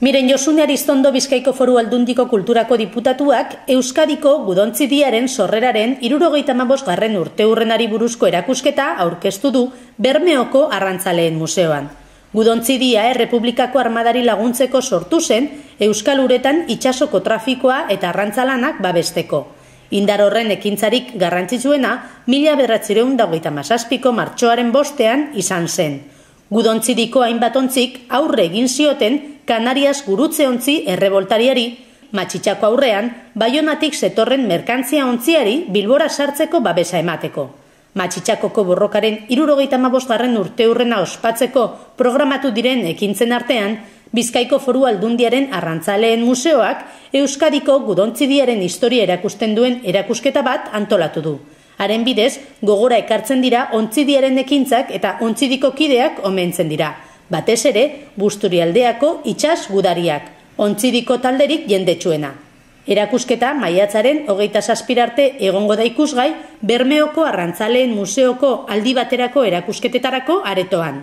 Miren Josune Aristondo Bizkaiko Foru Aldundiko Kulturako diputatuak Euskadiko Gudontzidiaren sorreraren 75. urteurrenari buruzko erakusketa aurkeztu du Bermeoko Arrantzaleen Museoan. Gudontzidia Errepublikako Armadari laguntzeko sortu zen Euskal Uretan itsasoko trafikoa eta arrantzalanak babesteko. Indar horren ekintzarik garrantzitsuena 1927ko martxoaren 5ean izan zen. Gudontzidiko hainbat ontzik aurre egin zioten Kanarias gurutze ontzi erreboltariari, Matxitxako aurrean Baionatik zetorren merkantzia ontziari Bilbora sartzeko babesa emateko. Matxitxakoko borrokaren 75. urteurrena ospatzeko programatu diren ekintzen artean, Bizkaiko Foru Aldundiaren Arrantzaleen Museoak Euskadiko Gudontzidiaren historia erakusten duen erakusketa bat antolatu du. Haren bidez, gogora ekartzen dira ontzidiaren ekintzak eta ontzidiko kideak omentzen dira. Batez ere, Busturialdeako itsas gudariak, ontzidiko talderik jendetsuena. Erakusketa maiatzaren 27 arte egongo da ikusgai Bermeoko Arrantzaleen Museoko aldi baterako erakusketetarako aretoan.